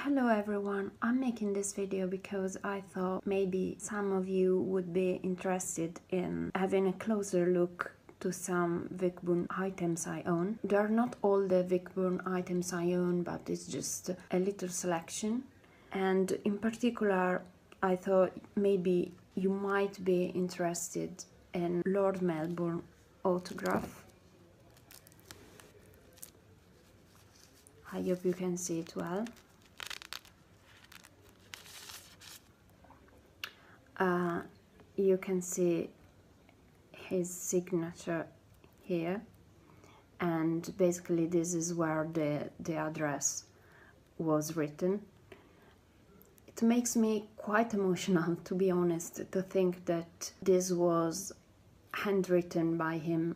Hello everyone, I'm making this video because I thought maybe some of you would be interested in having a closer look to some Vicbourne items I own. They are not all the Vicbourne items I own, but it's just a little selection. And in particular, I thought maybe you might be interested in Lord Melbourne autograph. I hope you can see it well. You can see his signature here, and basically this is where the address was written. It makes me quite emotional, to be honest, to think that this was handwritten by him.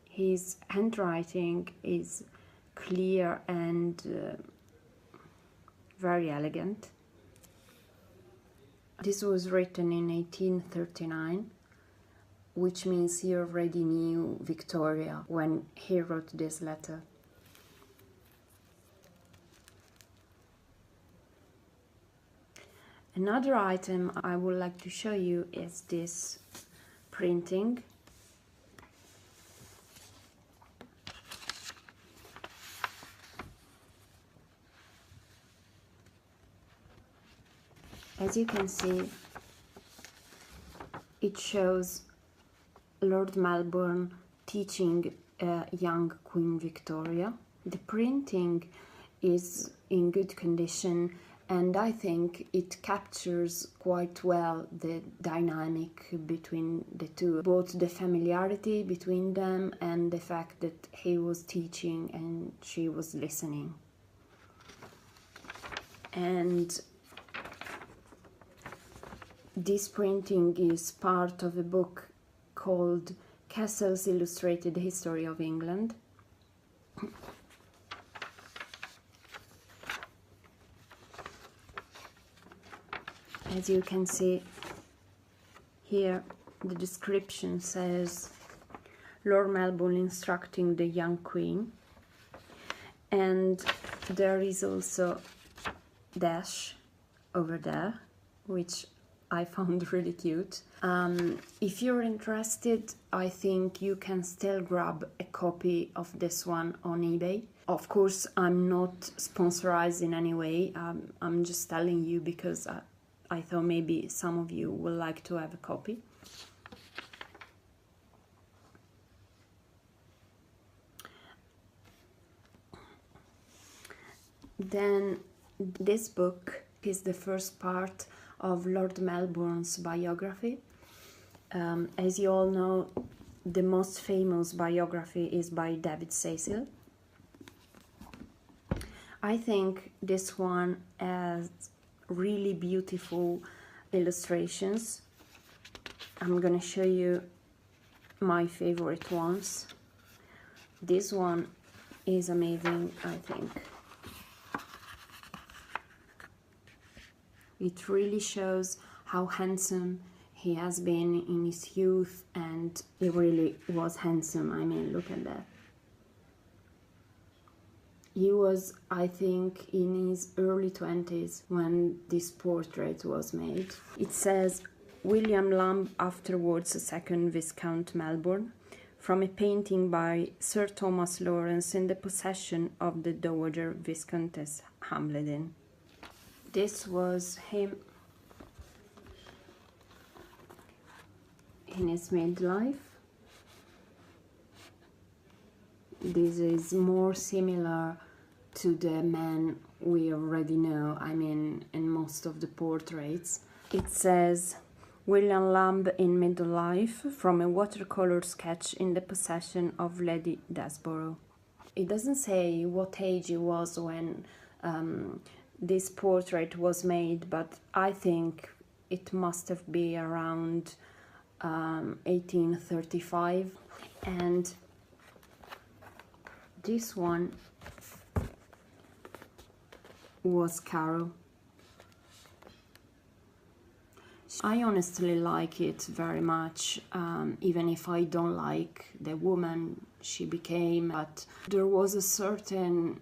His handwriting is clear and very elegant. This was written in 1839, which means he already knew Victoria when he wrote this letter. Another item I would like to show you is this printing. As you can see, it shows Lord Melbourne teaching young Queen Victoria. The printing is in good condition, and I think it captures quite well the dynamic between the two, both the familiarity between them and the fact that he was teaching and she was listening. And this printing is part of a book called Castle's Illustrated History of England. As you can see here, the description says Lord Melbourne instructing the young queen, and there is also dash over there, which I found really cute. If you're interested, I think you can still grab a copy of this one on eBay. Of course, I'm not sponsorized in any way. I'm just telling you because I thought maybe some of you would like to have a copy. Then this book is the first part of Lord Melbourne's biography. As you all know, the most famous biography is by David Sewell. I think this one has really beautiful illustrations. I'm gonna show you my favorite ones. This one is amazing, I think. It really shows how handsome he has been in his youth, and he really was handsome. I mean, look at that. He was, I think, in his early 20s when this portrait was made. It says, William Lamb, afterwards 2nd Viscount Melbourne, from a painting by Sir Thomas Lawrence in the possession of the Dowager Viscountess Hamilton. This was him in his midlife. This is more similar to the man we already know, I mean, in most of the portraits. It says, William Lamb in middle life, from a watercolor sketch in the possession of Lady Desborough. It doesn't say what age he was when this portrait was made, but I think it must have been around 1835. And this one was Carol. I honestly like it very much, even if I don't like the woman she became, but there was a certain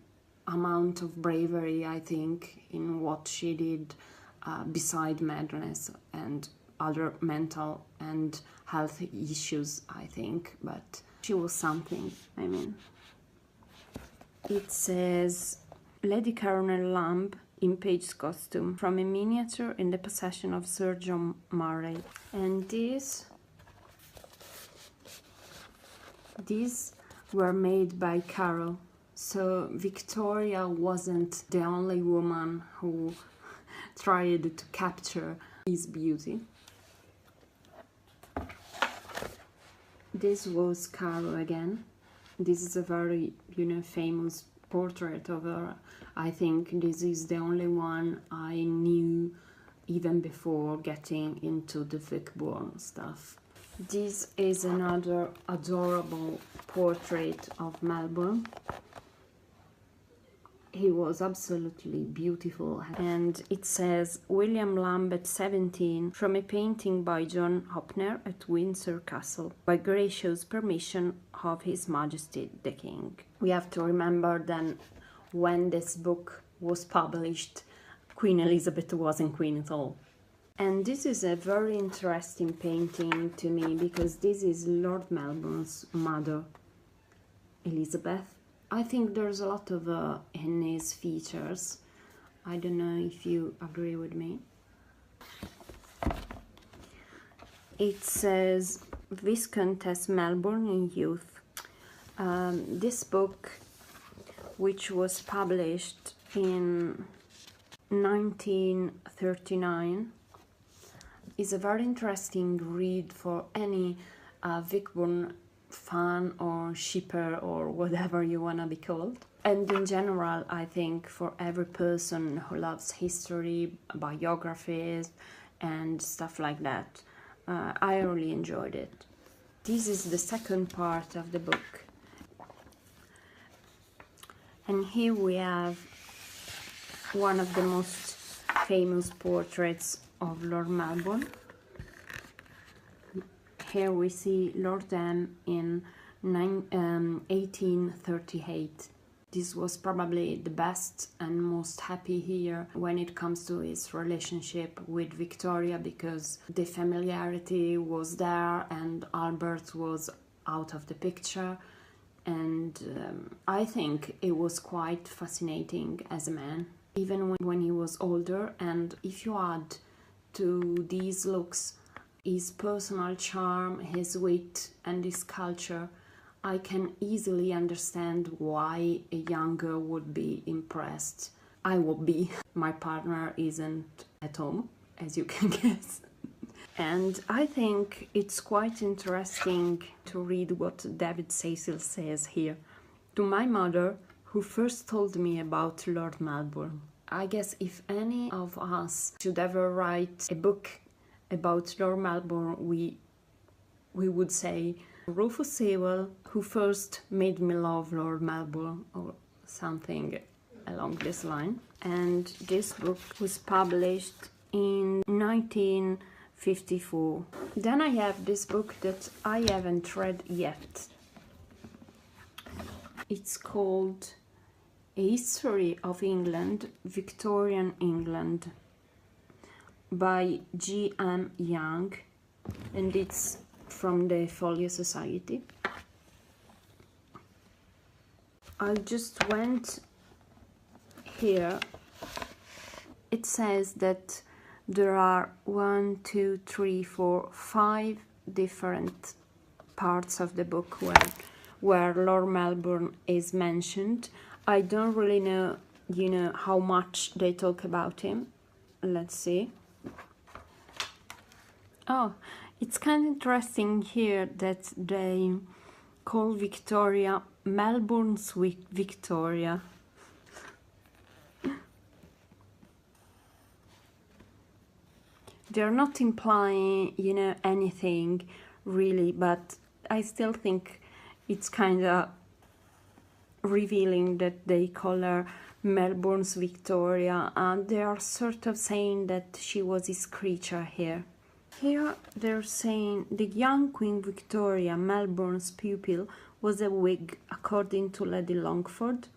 amount of bravery, I think, in what she did beside madness and other mental and health issues, I think, but she was something, I mean. It says, Lady Colonel Lamb in Page's costume, from a miniature in the possession of Sir John Murray. And these were made by Carol. So Victoria wasn't the only woman who tried to capture his beauty. This was Carol again. This is a very, famous portrait of her. I think this is the only one I knew even before getting into the Vicbourne stuff. This is another adorable portrait of Melbourne. He was absolutely beautiful, and it says William Lambert 17 from a painting by John Hopner at Windsor Castle by gracious permission of His Majesty the King. We have to remember then when this book was published, Queen Elizabeth wasn't queen at all. And this is a very interesting painting to me because this is Lord Melbourne's mother, Elizabeth. I think there's a lot of in his features. I don't know if you agree with me. It says Viscountess Melbourne in youth. This book, which was published in 1939, is a very interesting read for any Vicbourne fan or shipper or whatever you want to be called. And in general, I think for every person who loves history, biographies and stuff like that, I really enjoyed it. This is the second part of the book. And here we have one of the most famous portraits of Lord Melbourne. Here we see Lord M in 1838. This was probably the best and most happy year when it comes to his relationship with Victoria, because the familiarity was there and Albert was out of the picture. And I think it was quite fascinating as a man, even when he was older. And if you add to these looks his personal charm, his wit and his culture, I can easily understand why a young girl would be impressed. I would be. My partner isn't at home, as you can guess. And I think it's quite interesting to read what David Cecil says here. To my mother, who first told me about Lord Melbourne. I guess if any of us should ever write a book about Lord Melbourne, we would say Rufus Sewell, who first made me love Lord Melbourne, or something along this line. And this book was published in 1954. Then I have this book that I haven't read yet. It's called A History of England, Victorian England, by G.M. Young, and it's from the Folio Society. I just went here. It says that there are 1, 2, 3, 4, 5 different parts of the book where Lord Melbourne is mentioned. I don't really know, how much they talk about him. Let's see. Oh, it's kind of interesting here that they call Victoria Melbourne's Victoria. They're not implying, anything really, but I still think it's kind of revealing that they call her Melbourne's Victoria, and they are sort of saying that she was his creature here. Here they're saying the young Queen Victoria, Melbourne's pupil, was a wig, according to Lady Longford,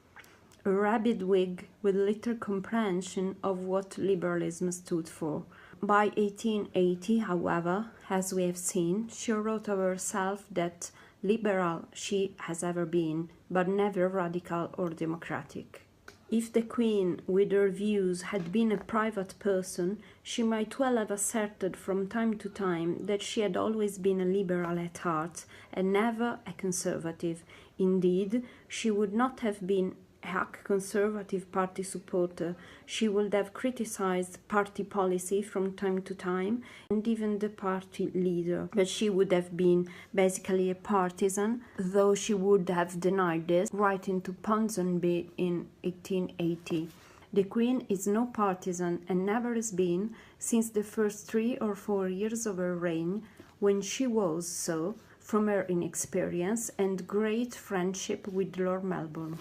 a rabid wig with little comprehension of what liberalism stood for. By 1880, however, as we have seen, she wrote of herself that liberal she has ever been, but never radical or democratic. If the Queen, with her views, had been a private person, she might well have asserted from time to time that she had always been a liberal at heart and never a conservative. Indeed, she would not have been a Conservative Party supporter. She would have criticized party policy from time to time and even the party leader, but she would have been basically a partisan, though she would have denied this, writing to Ponsonby in 1880. The Queen is no partisan and never has been since the first 3 or 4 years of her reign, when she was so, from her inexperience and great friendship with Lord Melbourne.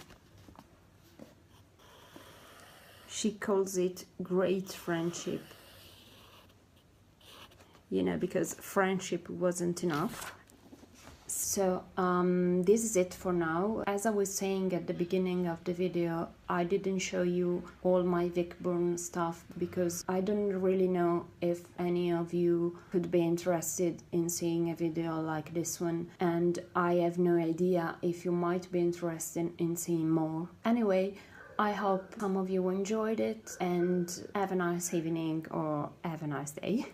She calls it great friendship, you know, because friendship wasn't enough. So this is it for now. As I was saying at the beginning of the video, I didn't show you all my Vicbourne stuff because I don't really know if any of you could be interested in seeing a video like this one, and I have no idea if you might be interested in seeing more. Anyway, I hope some of you enjoyed it, and have a nice evening or have a nice day.